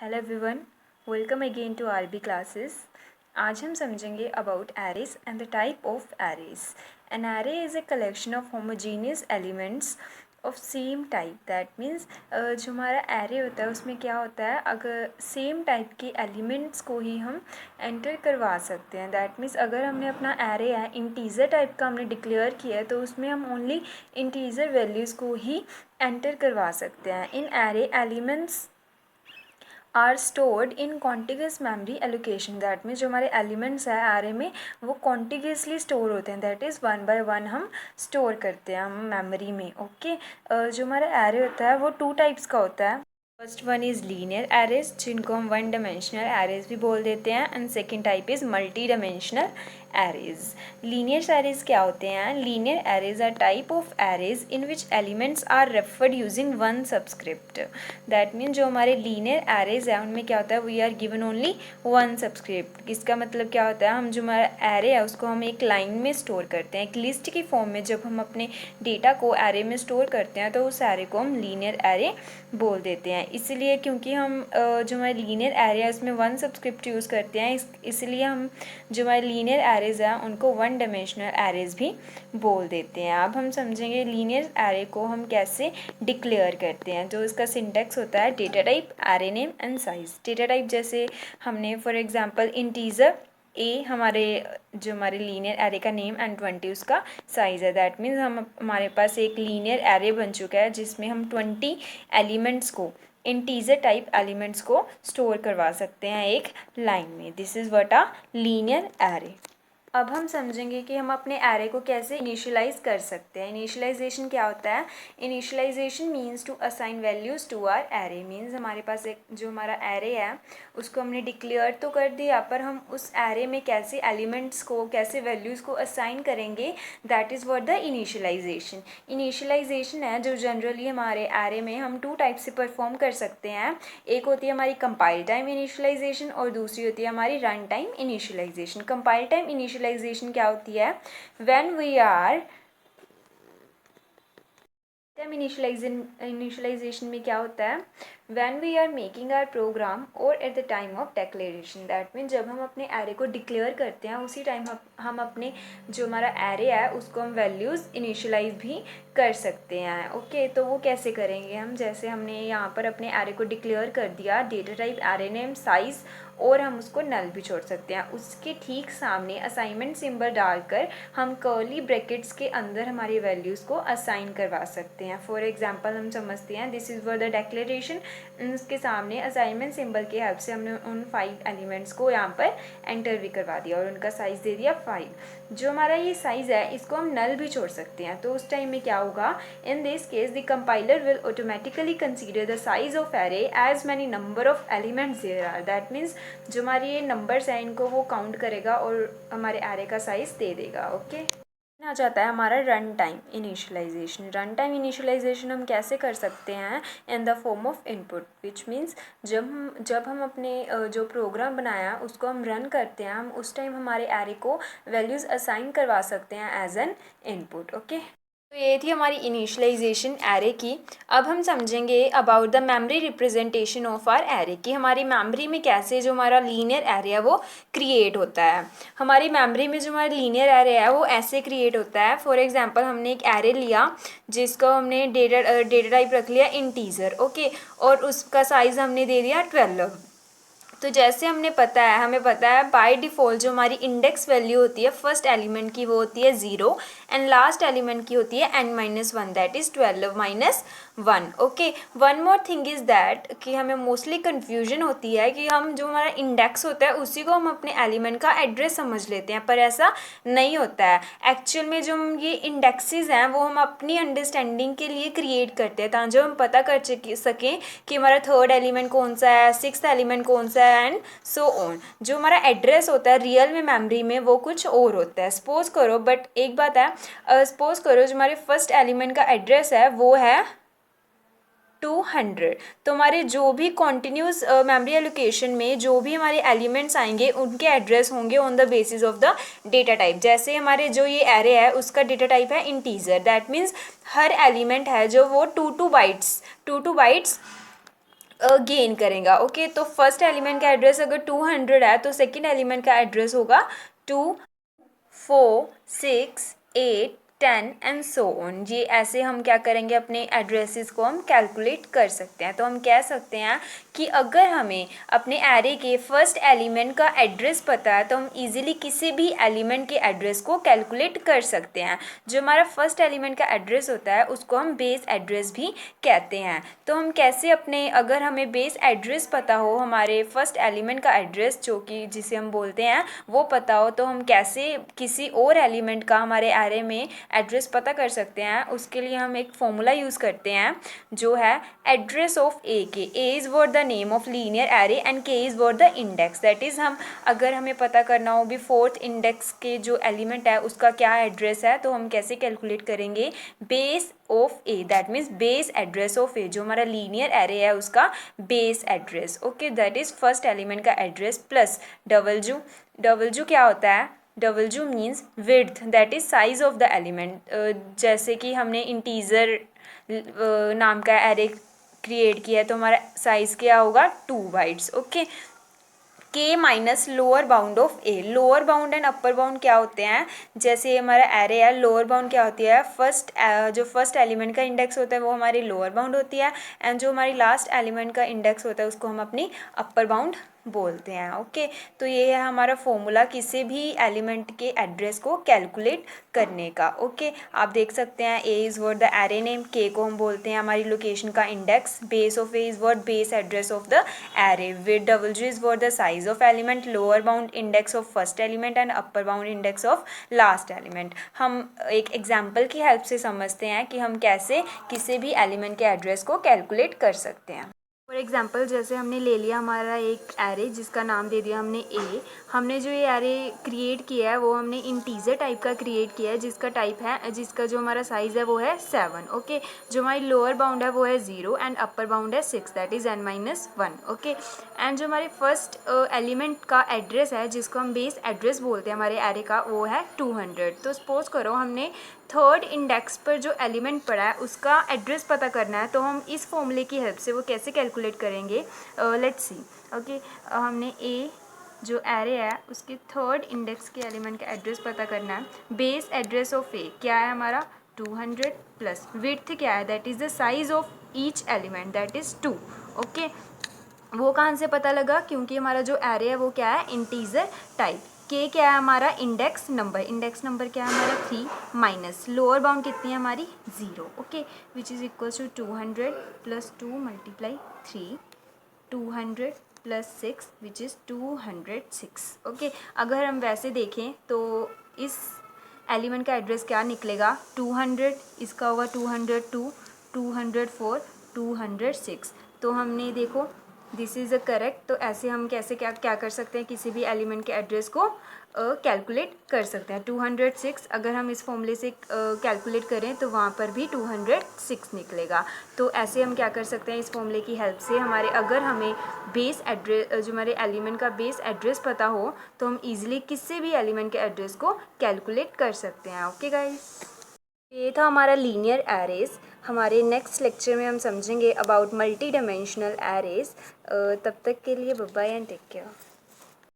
Hello everyone, welcome again to RB classes. आज हम समझेंगे about arrays and the type of arrays. An array is a collection of homogeneous elements of same type. That means जो हमारा array होता है उसमें क्या होता है, अगर सेम टाइप के एलिमेंट्स को ही हम एंटर करवा सकते हैं। दैट मीन्स अगर हमने अपना एरे है इंटीजर टाइप का हमने डिक्लेयर किया है तो उसमें हम ओनली इंटीजर वैल्यूज़ को ही एंटर करवा सकते हैं। In array elements are stored in contiguous memory allocation. That means जो हमारे एलिमेंट्स है एरे में वो कॉन्टिगसली स्टोर होते हैं। That is one by one हम स्टोर करते हैं हम मेमोरी में। ओके जो हमारा एरे होता है वो टू टाइप्स का होता है। First one is linear arrays जिनको हम वन डायमेंशनल एरेज भी बोल देते हैं, and second type is multi dimensional arrays. Linear arrays क्या होते हैं? Linear arrays are type of arrays in which elements are referred using one subscript. That mean जो हमारे लीनियर एरेज है उनमें क्या होता है, we are given only one subscript. इसका मतलब क्या होता है, हम जो हमारा एरे है उसको हम एक लाइन में स्टोर करते हैं, एक लिस्ट की फॉर्म में। जब हम अपने डेटा को एरे में स्टोर करते हैं तो उस एरे को हम लीनियर एरे बोल देते हैं। इसलिए क्योंकि हम जो हमारे लीनियर एरे है उसमें वन सबस्क्रिप्ट यूज़ करते हैं, इसलिए हम जो हमारे लीनियर एरेज हैं उनको वन डायमेंशनल एरेज भी बोल देते हैं। अब हम समझेंगे लीनियर एरे को हम कैसे डिक्लेयर करते हैं। जो इसका सिंटेक्स होता है data type, array name and size. Data type जैसे हमने फॉर एग्जांपल इंटीजर ए हमारे लीनियर एरे का नेम एंड 20 उसका साइज़ है। दैट मीन्स हमारे पास एक लीनियर एरे बन चुका है जिसमें हम 20 एलिमेंट्स को, इंटीजर टाइप एलिमेंट्स को स्टोर करवा सकते हैं एक लाइन में। This is what a linear array. अब हम समझेंगे कि हम अपने एरे को कैसे इनिशियलाइज कर सकते हैं। इनिशियलाइजेशन क्या होता है? Initialisation means to assign values to our array. Means हमारे पास एक जो हमारा एरे है उसको हमने डिक्लेयर तो कर दिया, पर हम उस एरे में कैसे एलिमेंट्स को, कैसे वैल्यूज़ को असाइन करेंगे, that is what the initialisation. Initialisation है जो जनरली हमारे एरे में हम टू टाइप से परफॉर्म कर सकते हैं। एक होती है हमारी कंपाइल टाइम इनिशियलाइजेशन और दूसरी होती है हमारी run time initialization. Compile time initialization क्या होती है? When we are time initialization में क्या होता है, when we are making our program और at the time of declaration. That mean जब हम अपने एरे को डिक्लेयर करते हैं उसी टाइम हम अपने जो हमारा एरे है उसको हम वैल्यूज़ इनिशियलाइज भी कर सकते हैं। ओके तो वो कैसे करेंगे हम? जैसे हमने यहाँ पर अपने एरे को डिक्लेयर कर दिया, data type, array name, size, और हम उसको नल भी छोड़ सकते हैं। उसके ठीक सामने असाइनमेंट सिंबल डालकर हम कर्ली ब्रैकेट्स के अंदर हमारी वैल्यूज़ को असाइन करवा सकते हैं। फॉर एग्जांपल हम समझते हैं this is for the declaration, उसके सामने असाइनमेंट सिंबल की हेल्प से हमने उन 5 एलिमेंट्स को यहाँ पर एंटर भी करवा दिया और उनका साइज़ दे दिया 5। जो हमारा ये साइज़ है इसको हम नल भी छोड़ सकते हैं। तो उस टाइम में क्या होगा, in this case the compiler will automatically consider the size of array as many number of elements there are. That means जो हमारे ये नंबर्स हैं इनको वो काउंट करेगा और हमारे एरे का साइज़ दे देगा। ओके आ जाता है हमारा run time initialisation. Run time initialisation हम कैसे कर सकते हैं? In the form of input, which means जब हम अपने जो प्रोग्राम बनाया उसको हम रन करते हैं, हम उस टाइम हमारे एरे को वैल्यूज़ असाइन करवा सकते हैं एज एन इनपुट। ओके तो ये थी हमारी इनिशियलाइजेशन एरे की। अब हम समझेंगे about the memory representation of our array की। हमारी मेमोरी में कैसे जो हमारा लीनियर एरे है वो क्रिएट होता है। हमारी मेमोरी में जो हमारा लीनियर एरे है वो ऐसे क्रिएट होता है। फॉर एग्जांपल हमने एक एरे लिया जिसको हमने डेटा टाइप रख लिया इंटीजर। ओके और उसका साइज़ हमने दे दिया 12। तो जैसे हमें पता है बाय डिफ़ॉल्ट जो हमारी इंडेक्स वैल्यू होती है फर्स्ट एलिमेंट की वो होती है 0 एंड लास्ट एलिमेंट की होती है n-1, that is 12-1। Okay one more thing is that कि हमें मोस्टली कन्फ्यूजन होती है कि हम जो हमारा इंडेक्स होता है उसी को हम अपने एलिमेंट का एड्रेस समझ लेते हैं, पर ऐसा नहीं होता है। एक्चुअल में जो हम ये इंडेक्सेस हैं वो हम अपनी अंडरस्टैंडिंग के लिए क्रिएट करते हैं ताकि हम पता कर सकें कि हमारा थर्ड एलिमेंट कौन सा है, सिक्स्थ एलिमेंट कौन सा है एंड सो ऑन। जो हमारा एड्रेस होता है रियल में मेमोरी में वो कुछ और होता है। सपोज करो, बट एक बात है, सपोज करो जो हमारे फर्स्ट एलिमेंट का एड्रेस है वो है 200। तो हमारे जो भी कॉन्टिन्यूस मेमोरी एलोकेशन में जो भी हमारे एलिमेंट्स आएंगे उनके एड्रेस होंगे on the basis of the data type. जैसे हमारे जो ये एरे है उसका डेटा टाइप है integer. That means her element है जो वो 2 बाइट्स गेन करेगा। ओके, तो फर्स्ट एलिमेंट का एड्रेस अगर 200 है तो सेकंड एलिमेंट का एड्रेस होगा 2, 4, 6, 8, 10 एंड सो ऑन। ये ऐसे हम क्या करेंगे, अपने एड्रेसेस को हम कैलकुलेट कर सकते हैं। तो हम कह सकते हैं कि अगर हमें अपने एरे के फर्स्ट एलिमेंट का एड्रेस पता है तो हम इजीली किसी भी एलिमेंट के एड्रेस को कैलकुलेट कर सकते हैं। जो हमारा फर्स्ट एलिमेंट का एड्रेस होता है उसको हम बेस एड्रेस भी कहते हैं। तो हम कैसे अपने, अगर हमें बेस एड्रेस पता हो, हमारे फर्स्ट एलिमेंट का एड्रेस जो कि जिसे हम बोलते हैं वो पता हो, तो हम कैसे किसी और एलिमेंट का हमारे एरे में एड्रेस पता कर सकते हैं। उसके लिए हम एक फॉर्मूला यूज़ करते हैं जो है address of a k. A is what the name of linear array and k is what the index. That is हम अगर हमें पता करना हो भी फोर्थ इंडेक्स के जो एलिमेंट है उसका क्या एड्रेस है, तो हम कैसे कैलकुलेट करेंगे, base of a, that means base address of a, जो हमारा लीनियर एरे है उसका base address. Okay, that is first element का एड्रेस प्लस डबल क्या होता है, double means width, that is size of the element. जैसे कि हमने इंटीजर नाम का एरे क्रिएट किया है तो हमारा साइज़ क्या होगा, 2 बाइट्स। ओके, के minus lower bound of A. Lower bound and upper bound क्या होते हैं, जैसे हमारा एरे है, लोअर बाउंड क्या होती है, जो फर्स्ट एलिमेंट का इंडेक्स होता है वो हमारी लोअर बाउंड होती है, एंड जो हमारी लास्ट एलिमेंट का इंडेक्स होता है उसको हम अपनी अपर बाउंड बोलते हैं। ओके, तो ये है हमारा फॉर्मूला किसी भी एलिमेंट के एड्रेस को कैलकुलेट करने का। ओके, आप देख सकते हैं A is word the array name, के को हम बोलते हैं हमारी लोकेशन का index, base of A is word base address of the array, with double is word the size of element, lower bound index of first element and upper bound index of last element. हम एक example की help से समझते हैं कि हम कैसे किसी भी एलिमेंट के एड्रेस को कैलकुलेट कर सकते हैं। फॉर एग्जाम्पल, जैसे हमने ले लिया हमारा एक एरे जिसका नाम दे दिया हमने ए। हमने जो ये एरे क्रिएट किया है वो हमने इंटीजर टाइप का क्रिएट किया है, जिसका टाइप है, जिसका जो हमारा साइज़ है वो है 7। ओके, जो हमारी लोअर बाउंड है वो है 0 एंड अपर बाउंड है 6, that is n-1। Okay, and जो हमारे फर्स्ट एलिमेंट का एड्रेस है जिसको हम बेस एड्रेस बोलते हैं हमारे एरे का, वो है 200। तो सपोज करो हमने थर्ड इंडेक्स पर जो एलिमेंट पड़ा है उसका एड्रेस पता करना है, तो हम इस फॉर्मूले की हेल्प से वो कैसे कैलकुलेट करेंगे, लेट्स सी। ओके, हमने ए जो एरे है उसके थर्ड इंडेक्स के एलिमेंट का एड्रेस पता करना है। बेस एड्रेस ऑफ ए क्या है हमारा 200 प्लस विड्थ क्या है, that is the size of each element, that is 2। Okay, वो कहाँ से पता लगा, क्योंकि हमारा जो एरे है वो क्या है, इंटीजर टाइप। के क्या है हमारा, इंडेक्स नंबर क्या है हमारा 3, माइनस लोअर बाउंड कितनी है हमारी 0। Okay, which is equal to 200 plus 2 multiply 3, 200 plus 6 which is 206। Okay, अगर हम वैसे देखें तो इस एलिमेंट का एड्रेस क्या निकलेगा, 200, इसका होगा 202, 204, 206। तो हमने देखो दिस इज़ अ करेक्ट। तो ऐसे हम कैसे क्या कर सकते हैं, किसी भी एलिमेंट के एड्रेस को कैलकुलेट कर सकते हैं। 206 अगर हम इस फॉर्मूले से कैलकुलेट करें तो वहाँ पर भी 206 निकलेगा। तो ऐसे हम क्या कर सकते हैं, इस फॉर्मूले की हेल्प से हमारे, अगर हमें बेस एड्रेस, जो हमारे एलिमेंट का बेस एड्रेस पता हो तो हम ईजिली किसी भी एलिमेंट के एड्रेस को कैलकुलेट कर सकते हैं। ओके गाइस, ये था हमारा लीनियर एरेज। हमारे नेक्स्ट लेक्चर में हम समझेंगे अबाउट मल्टी डायमेंशनल एरेज। तब तक के लिए bye bye and take care.